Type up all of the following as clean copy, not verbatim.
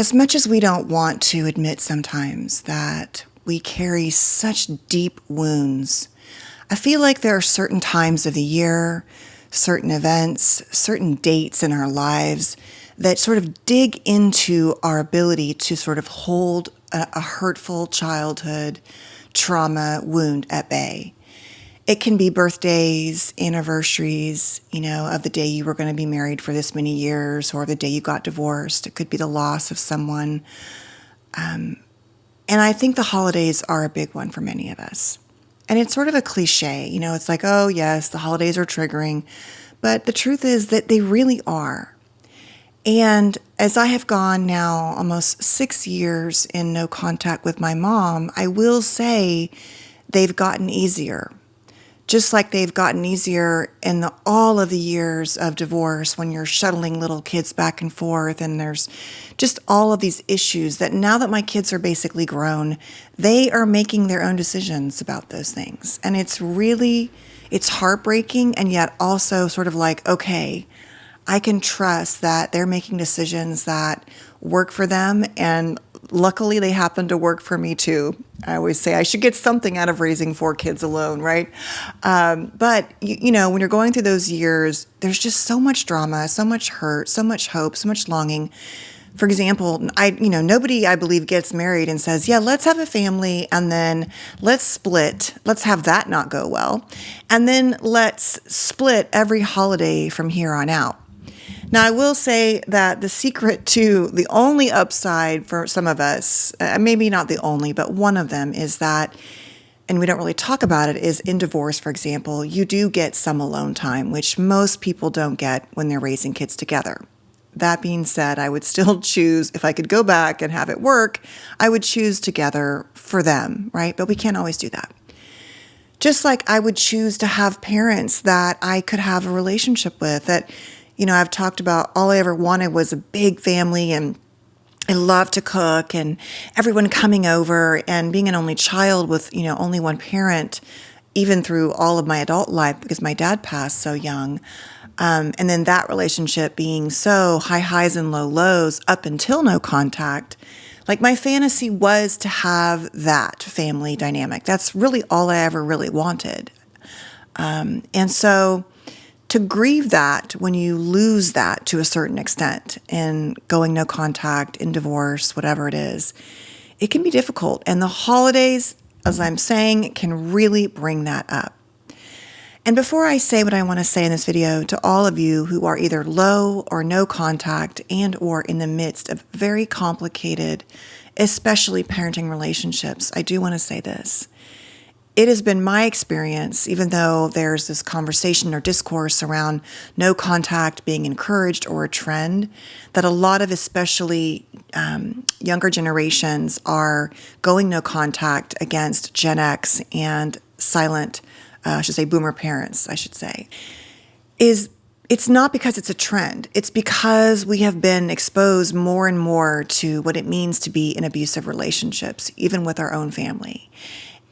As much as we don't want to admit sometimes that we carry such deep wounds, I feel like there are certain times of the year, certain events, certain dates in our lives that sort of dig into our ability to sort of hold a hurtful childhood trauma wound at bay. It can be birthdays, anniversaries, of the day you were going to be married for this many years or the day you got divorced. It could be the loss of someone. And I think the holidays are a big one for many of us. And it's sort of a cliche, it's like, oh yes, the holidays are triggering. But the truth is that they really are. And as I have gone now almost 6 years in no contact with my mom, I will say they've gotten easier. Just like they've gotten easier in all of the years of divorce when you're shuttling little kids back and forth, and there's just all of these issues that now that my kids are basically grown, they are making their own decisions about those things. And it's heartbreaking, and yet also sort of like, okay, I can trust that they're making decisions that work for them, and luckily they happen to work for me too. I always say I should get something out of raising 4 kids alone, right? But when you're going through those years, there's just so much drama, so much hurt, so much hope, so much longing. For example, nobody, I believe, gets married and says, yeah, let's have a family and then let's split. Let's have that not go well. And then let's split every holiday from here on out. Now, I will say that the secret to the only upside for some of us, maybe not the only, but one of them is that, and we don't really talk about it, is in divorce, for example, you do get some alone time, which most people don't get when they're raising kids together. That being said, I would still choose, if I could go back and have it work, I would choose together for them, right? But we can't always do that. Just like I would choose to have parents that I could have a relationship with, that I've talked about all I ever wanted was a big family, and I love to cook and everyone coming over, and being an only child with, only one parent, even through all of my adult life because my dad passed so young. And then that relationship being so high highs and low lows up until no contact. Like my fantasy was to have that family dynamic. That's really all I ever really wanted. And so to grieve that when you lose that to a certain extent in going no contact, in divorce, whatever it is, it can be difficult. And the holidays, as I'm saying, can really bring that up. And before I say what I want to say in this video, to all of you who are either low or no contact and or in the midst of very complicated, especially parenting relationships, I do want to say this. It has been my experience, even though there's this conversation or discourse around no contact being encouraged or a trend, that a lot of especially younger generations are going no contact against Gen X and silent, boomer parents, I should say, it's not because it's a trend. It's because we have been exposed more and more to what it means to be in abusive relationships, even with our own family.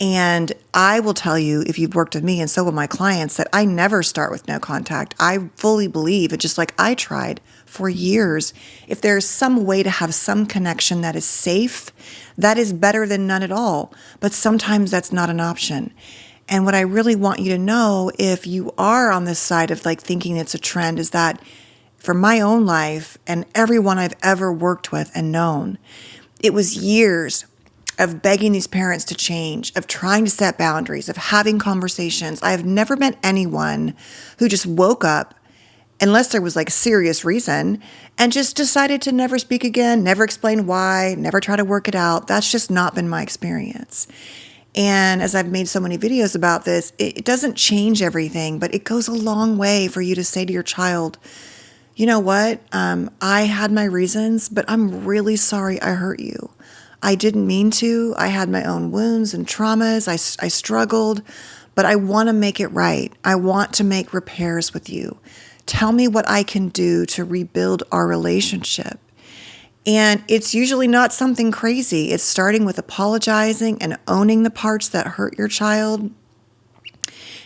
And I will tell you, if you've worked with me, and so will my clients, that I never start with no contact. I fully believe, just like I tried for years, if there's some way to have some connection that is safe, that is better than none at all. But sometimes that's not an option. And what I really want you to know, if you are on this side of like thinking it's a trend, is that for my own life and everyone I've ever worked with and known, it was years of begging these parents to change, of trying to set boundaries, of having conversations. I have never met anyone who just woke up, unless there was like a serious reason, and just decided to never speak again, never explain why, never try to work it out. That's just not been my experience. And as I've made so many videos about this, it doesn't change everything, but it goes a long way for you to say to your child, you know what, I had my reasons, but I'm really sorry I hurt you. I didn't mean to. I had my own wounds and traumas. I struggled, but I want to make it right. I want to make repairs with you. Tell me what I can do to rebuild our relationship. And it's usually not something crazy. It's starting with apologizing and owning the parts that hurt your child,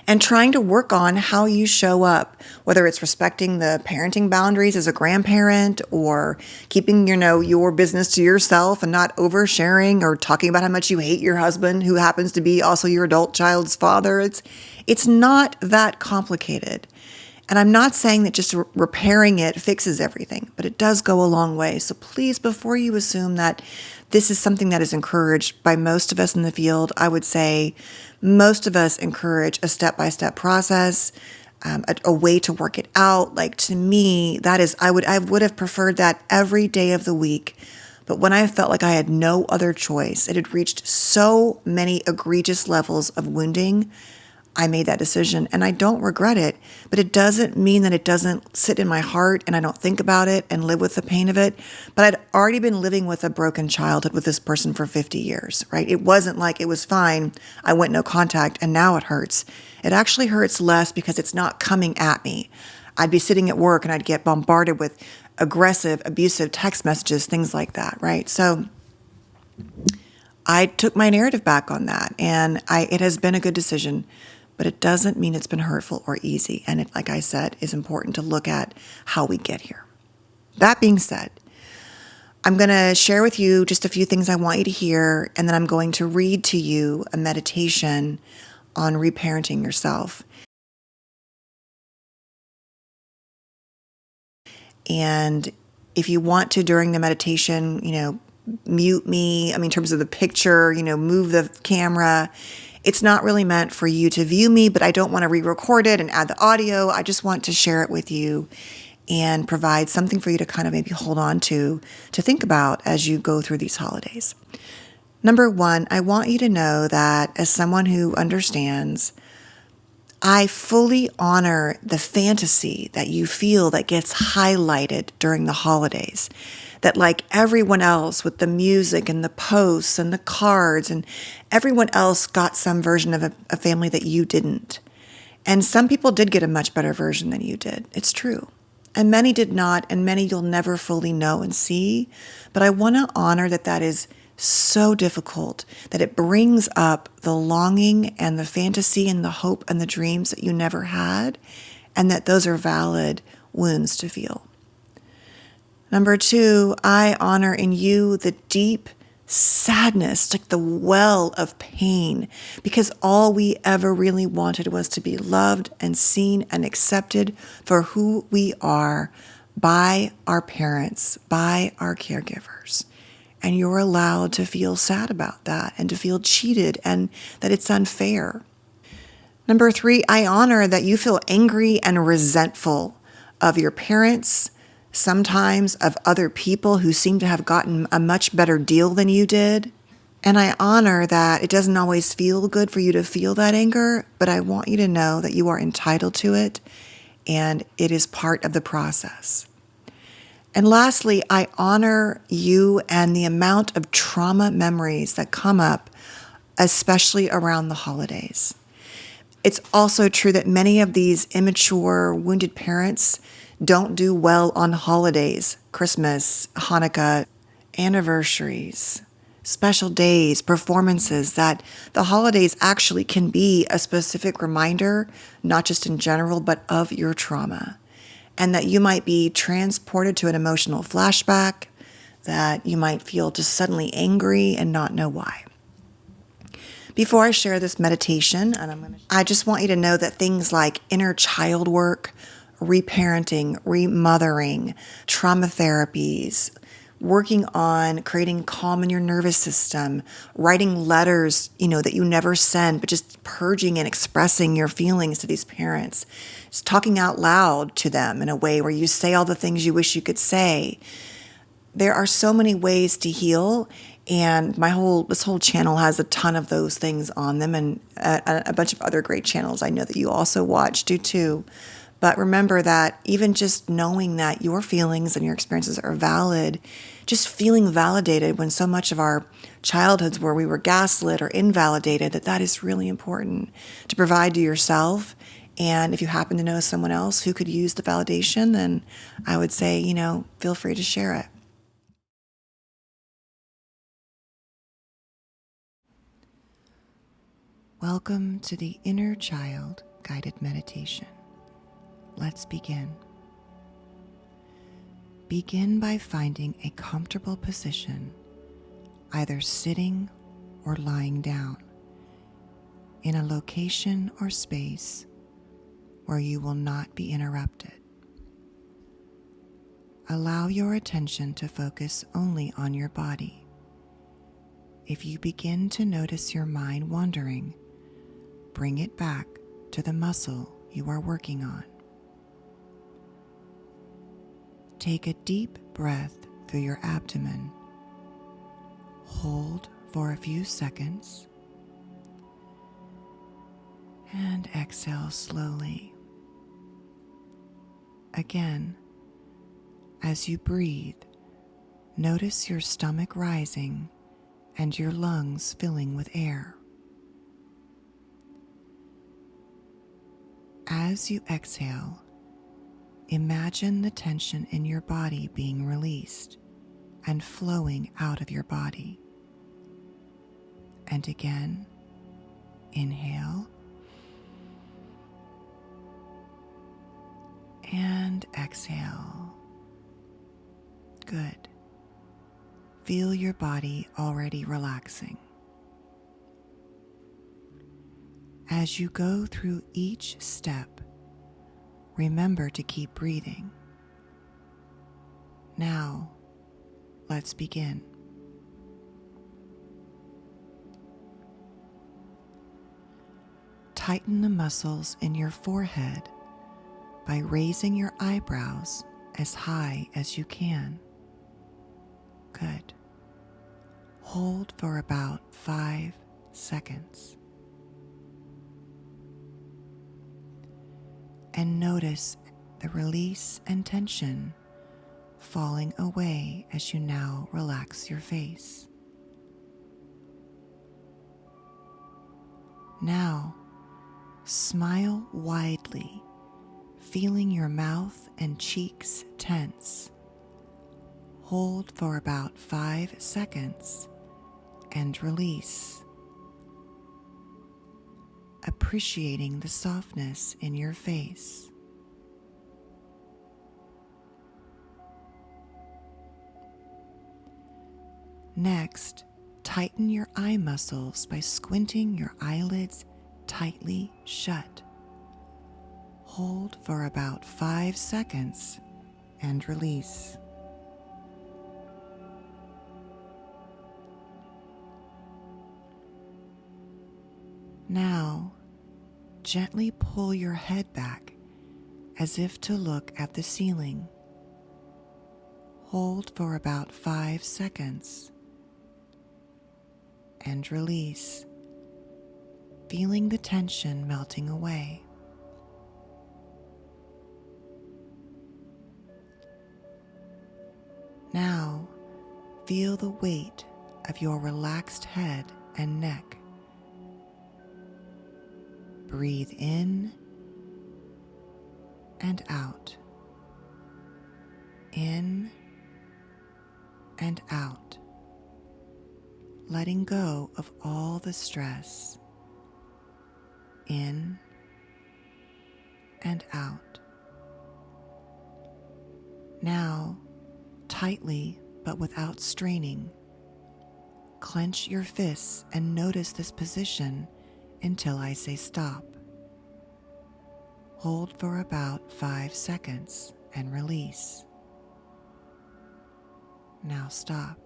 and trying to work on how you show up, whether it's respecting the parenting boundaries as a grandparent or keeping, your business to yourself and not oversharing or talking about how much you hate your husband who happens to be also your adult child's father. It's not that complicated. And I'm not saying that just repairing it fixes everything, but it does go a long way. So please, before you assume that this is something that is encouraged by most of us in the field, I would say most of us encourage a step-by-step process, a way to work it out. Like, to me, that is, I would have preferred that every day of the week. But when I felt like I had no other choice, it had reached so many egregious levels of wounding, I made that decision, and I don't regret it, but it doesn't mean that it doesn't sit in my heart and I don't think about it and live with the pain of it. But I'd already been living with a broken childhood with this person for 50 years, right? It wasn't like it was fine, I went no contact, and now it hurts. It actually hurts less because it's not coming at me. I'd be sitting at work and I'd get bombarded with aggressive, abusive text messages, things like that, right? So I took my narrative back on that, and it has been a good decision. But it doesn't mean it's been hurtful or easy. And it, like I said, is important to look at how we get here. That being said, I'm going to share with you just a few things I want you to hear, and then I'm going to read to you a meditation on reparenting yourself. And if you want to, during the meditation, mute me, in terms of the picture, move the camera. It's not really meant for you to view me, but I don't want to re-record it and add the audio. I just want to share it with you and provide something for you to kind of maybe hold on to think about as you go through these holidays. Number one, I want you to know that as someone who understands, I fully honor the fantasy that you feel that gets highlighted during the holidays. That, like everyone else with the music and the posts and the cards, and everyone else got some version of a family that you didn't. And some people did get a much better version than you did. It's true. And many did not, and many you'll never fully know and see. But I want to honor that is so difficult, that it brings up the longing and the fantasy and the hope and the dreams that you never had, and that those are valid wounds to feel. Number two, I honor in you the deep sadness, like the well of pain, because all we ever really wanted was to be loved and seen and accepted for who we are by our parents, by our caregivers. And you're allowed to feel sad about that and to feel cheated and that it's unfair. Number three, I honor that you feel angry and resentful of your parents, sometimes of other people who seem to have gotten a much better deal than you did. And I honor that it doesn't always feel good for you to feel that anger, but I want you to know that you are entitled to it and it is part of the process. And lastly, I honor you and the amount of trauma memories that come up, especially around the holidays. It's also true that many of these immature, wounded parents don't do well on holidays, Christmas, Hanukkah, anniversaries, special days, performances, that the holidays actually can be a specific reminder, not just in general, but of your trauma. And that you might be transported to an emotional flashback, that you might feel just suddenly angry and not know why. Before I share this meditation, I just want you to know that things like inner child work, reparenting, remothering, trauma therapies, working on creating calm in your nervous system, writing letters, that you never send, but just purging and expressing your feelings to these parents. It's talking out loud to them in a way where you say all the things you wish you could say. There are so many ways to heal, and this whole channel has a ton of those things on them, and a bunch of other great channels I know that you also watch do too. But remember that even just knowing that your feelings and your experiences are valid, just feeling validated when so much of our childhoods where we were gaslit or invalidated, that is really important to provide to yourself. And if you happen to know someone else who could use the validation, then I would say, feel free to share it. Welcome to the Inner Child guided meditation. Let's begin. Begin by finding a comfortable position, either sitting or lying down, in a location or space where you will not be interrupted. Allow your attention to focus only on your body. If you begin to notice your mind wandering, bring it back to the muscle you are working on. Take a deep breath through your abdomen. Hold for a few seconds and exhale slowly. Again, as you breathe, notice your stomach rising and your lungs filling with air. As you exhale, imagine the tension in your body being released and flowing out of your body. And again, inhale and exhale. Good. Feel your body already relaxing. As you go through each step, remember to keep breathing. Now, let's begin. Tighten the muscles in your forehead by raising your eyebrows as high as you can. Good. Hold for about 5 seconds. And notice the release and tension falling away as you now relax your face. Now, smile widely, feeling your mouth and cheeks tense. Hold for about 5 seconds and release, appreciating the softness in your face. Next, tighten your eye muscles by squinting your eyelids tightly shut. Hold for about 5 seconds and release. Now, gently pull your head back as if to look at the ceiling. Hold for about 5 seconds and release, feeling the tension melting away. Now, feel the weight of your relaxed head and neck. Breathe in and out. In and out. Letting go of all the stress. In and out. Now, tightly but without straining, clench your fists and notice this position until I say stop. Hold for about 5 seconds and release. Now stop.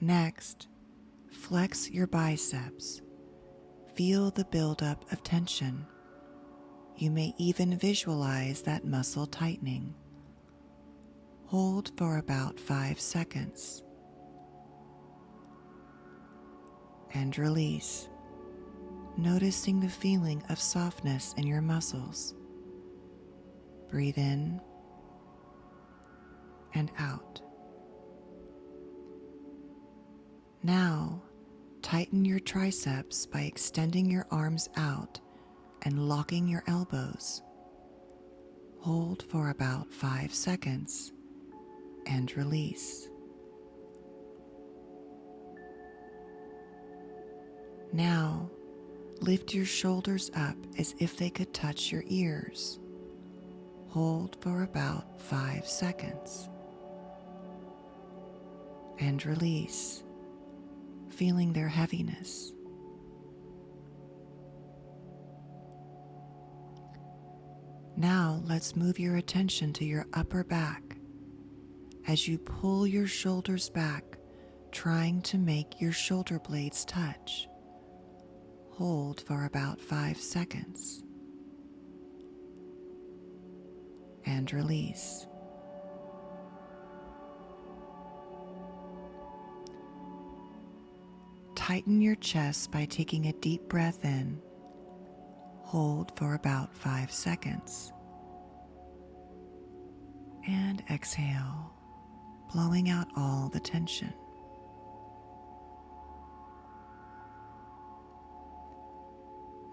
Next, flex your biceps. Feel the buildup of tension. You may even visualize that muscle tightening. Hold for about 5 seconds. And release, noticing the feeling of softness in your muscles. Breathe in and out. Now, tighten your triceps by extending your arms out and locking your elbows. Hold for about 5 seconds and release. Now, Lift your shoulders up as if they could touch your ears. Hold for about 5 seconds. And release, feeling their heaviness. Now let's move your attention to your upper back as you pull your shoulders back, trying to make your shoulder blades touch. Hold for about 5 seconds. And release. Tighten your chest by taking a deep breath in. Hold for about 5 seconds. And exhale, blowing out all the tension.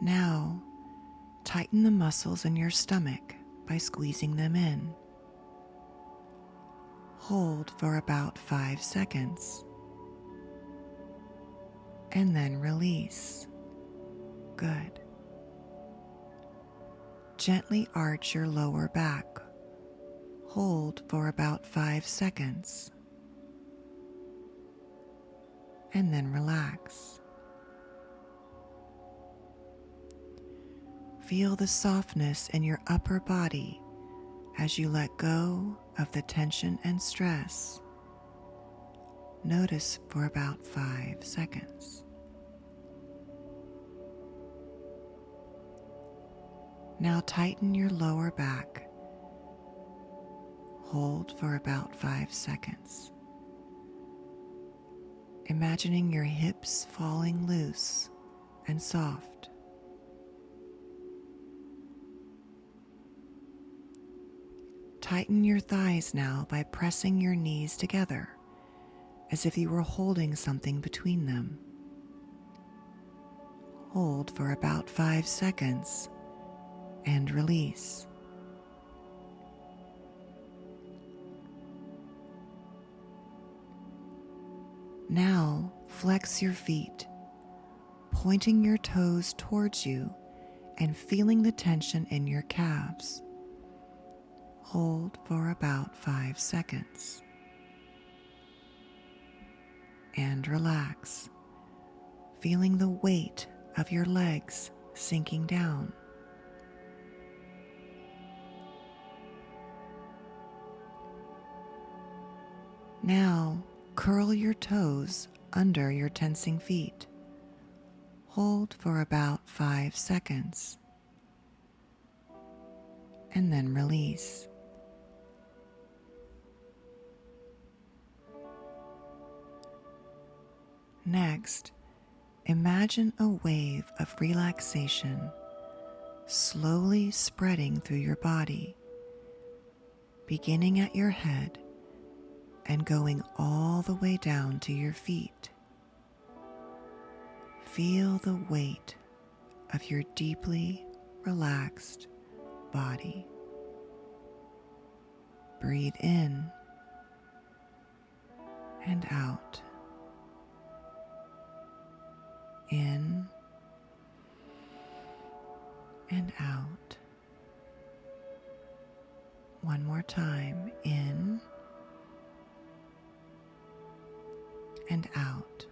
Now, tighten the muscles in your stomach by squeezing them in. Hold for about 5 seconds. And then release. Good. Gently arch your lower back. Hold for about 5 seconds. And then relax. Feel the softness in your upper body as you let go of the tension and stress. Notice for about 5 seconds. Now tighten your lower back. Hold for about 5 seconds. Imagining your hips falling loose and soft. Tighten your thighs now by pressing your knees together, as if you were holding something between them. Hold for about 5 seconds and release. Now flex your feet, pointing your toes towards you and feeling the tension in your calves. Hold for about 5 seconds. And relax, feeling the weight of your legs sinking down. Now, curl your toes under your tensing feet. Hold for about 5 seconds. And then release. Next, imagine a wave of relaxation slowly spreading through your body, beginning at your head and going all the way down to your feet. Feel the weight of your deeply relaxed body. Breathe in and out. In and out. One more time. In and out.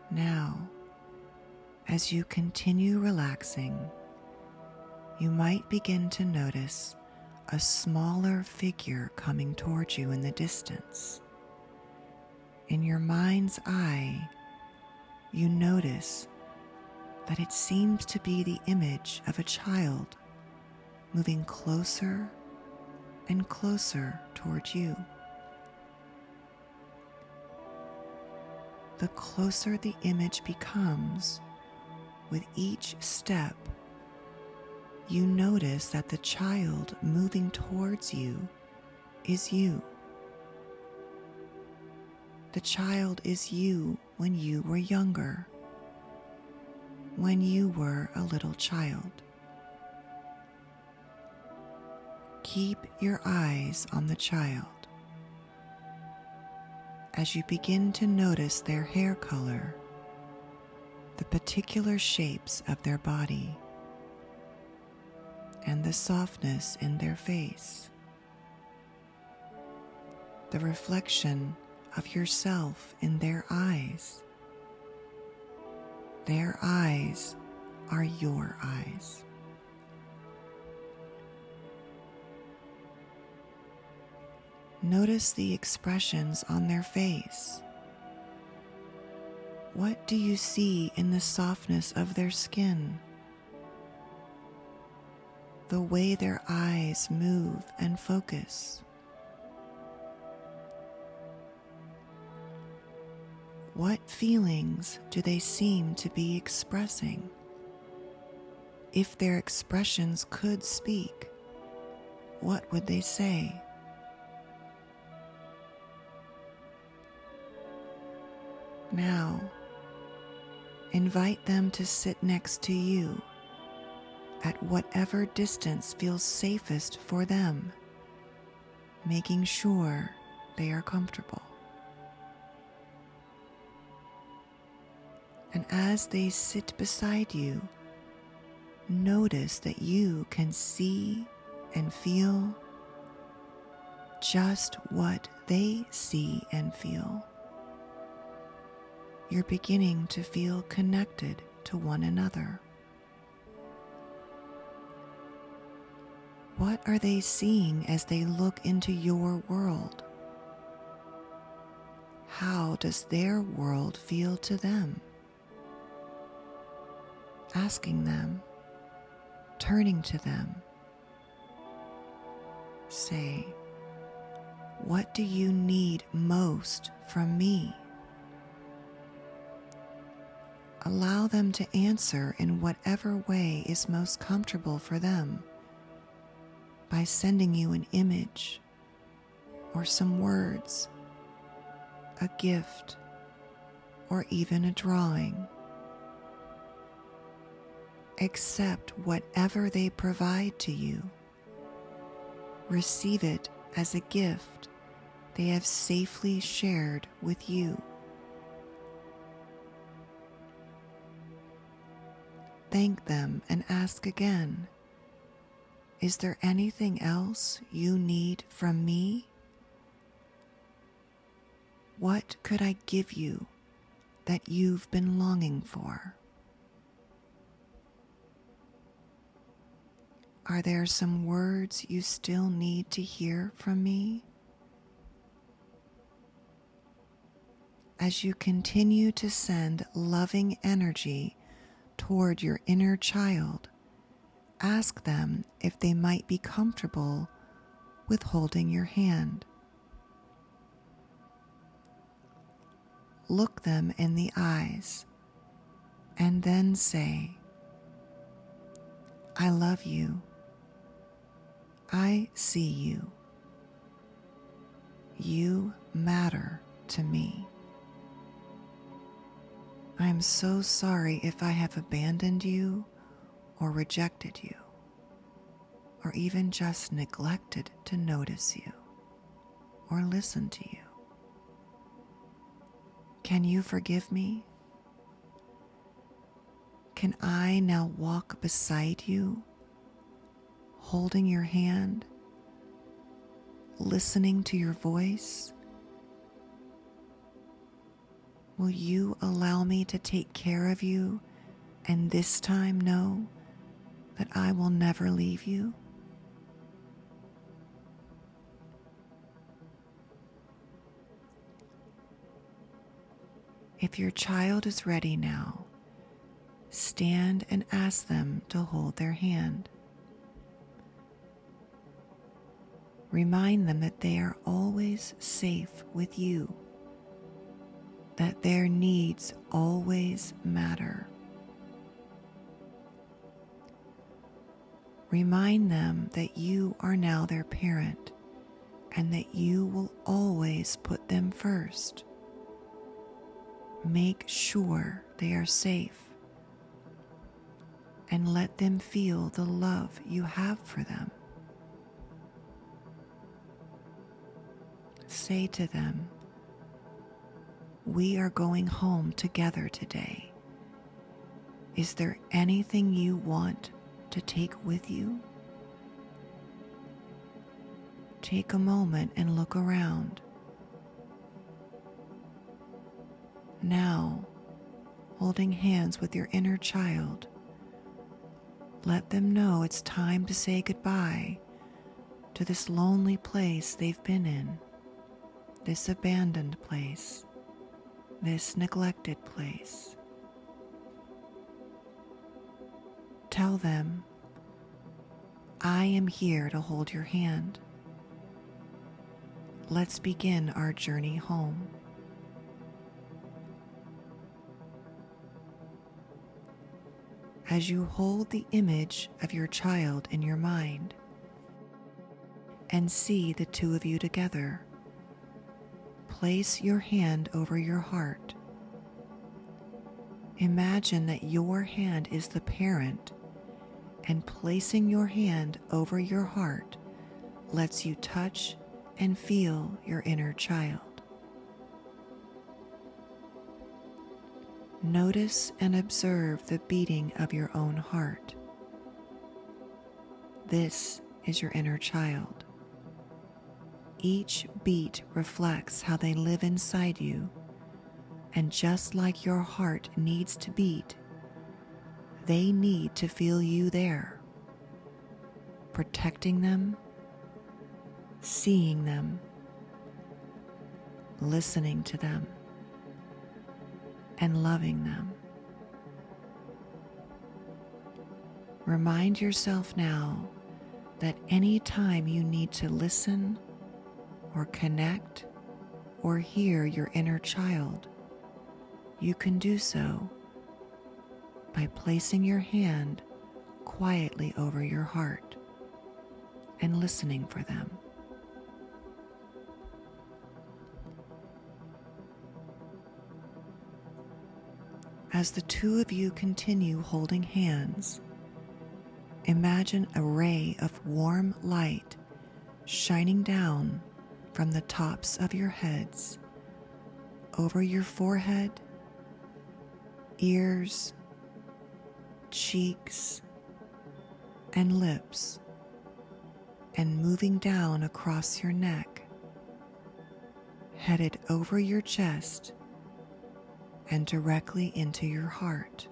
Now, as you continue relaxing, you might begin to notice a smaller figure coming towards you in the distance. In your mind's eye, you notice that it seems to be the image of a child moving closer and closer towards you. The closer the image becomes, with each step, you notice that the child moving towards you is you. The child is you when you were younger, when you were a little child. Keep your eyes on the child. As you begin to notice their hair color, the particular shapes of their body and the softness in their face, the reflection of yourself in their eyes. Their eyes are your eyes. Notice the expressions on their face. What do you see in the softness of their skin? The way their eyes move and focus. What feelings do they seem to be expressing? If their expressions could speak, what would they say? Now, invite them to sit next to you at whatever distance feels safest for them, making sure they are comfortable. And as they sit beside you, notice that you can see and feel just what they see and feel. You're beginning to feel connected to one another. What are they seeing as they look into your world? How does their world feel to them? Asking them, turning to them. Say, what do you need most from me? Allow them to answer in whatever way is most comfortable for them, by sending you an image or some words, a gift, or even a drawing. Accept whatever they provide to you. Receive it as a gift they have safely shared with you. Thank them and ask again, is there anything else you need from me? What could I give you that you've been longing for? Are there some words you still need to hear from me? As you continue to send loving energy toward your inner child, ask them if they might be comfortable with holding your hand. Look them in the eyes and then say, I love you. I see you. You matter to me. I am so sorry if I have abandoned you or rejected you, or even just neglected to notice you or listen to you. Can you forgive me? Can I now walk beside you, holding your hand, listening to your voice? Will you allow me to take care of you and this time know that I will never leave you? If your child is ready now, stand and ask them to hold their hand. Remind them that they are always safe with you, that their needs always matter. Remind them that you are now their parent and that you will always put them first. Make sure they are safe and let them feel the love you have for them. Say to them, we are going home together today, Is there anything you want to take with you? Take a moment and look around. Now, holding hands with your inner child, let them know it's time to say goodbye to this lonely place they've been in, this abandoned place, this neglected place. Tell them, I am here to hold your hand. Let's begin our journey home. As you hold the image of your child in your mind and see the two of you together, place your hand over your heart. Imagine that your hand is the parent, and placing your hand over your heart lets you touch and feel your inner child. Notice and observe the beating of your own heart. This is your inner child. Each beat reflects how they live inside you, and just like your heart needs to beat, they need to feel you there, protecting them, seeing them, listening to them, and loving them. Remind yourself now that any time you need to listen or connect or hear your inner child, you can do so by placing your hand quietly over your heart and listening for them. As the two of you continue holding hands, imagine a ray of warm light shining down from the tops of your heads, over your forehead, ears, cheeks, and lips, and moving down across your neck, headed over your chest and directly into your heart.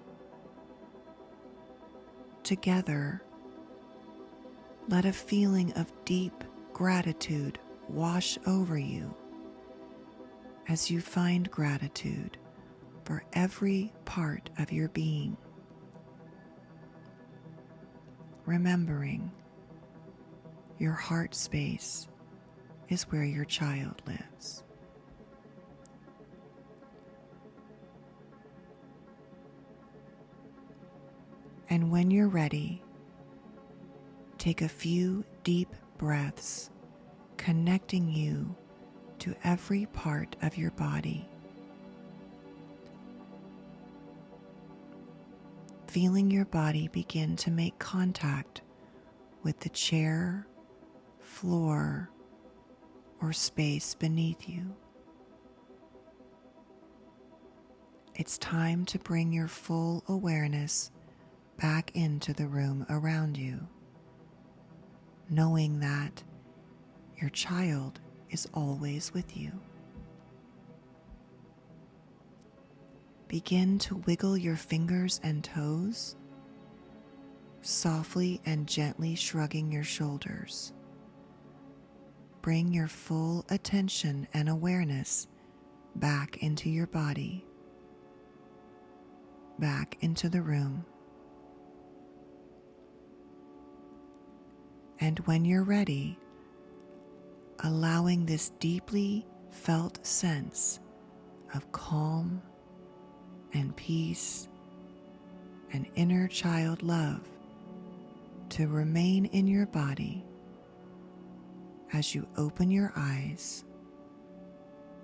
Together, let a feeling of deep gratitude wash over you as you find gratitude for every part of your being. Remembering, your heart space is where your child lives. And when you're ready, take a few deep breaths, connecting you to every part of your body. Feeling your body begin to make contact with the chair, floor, or space beneath you. It's time to bring your full awareness back into the room around you, knowing that your child is always with you. Begin to wiggle your fingers and toes, softly and gently shrugging your shoulders. Bring your full attention and awareness back into your body, back into the room. And when you're ready, allowing this deeply felt sense of calm and peace and inner child love to remain in your body as you open your eyes,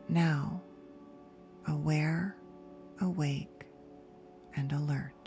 now aware, awake, and alert.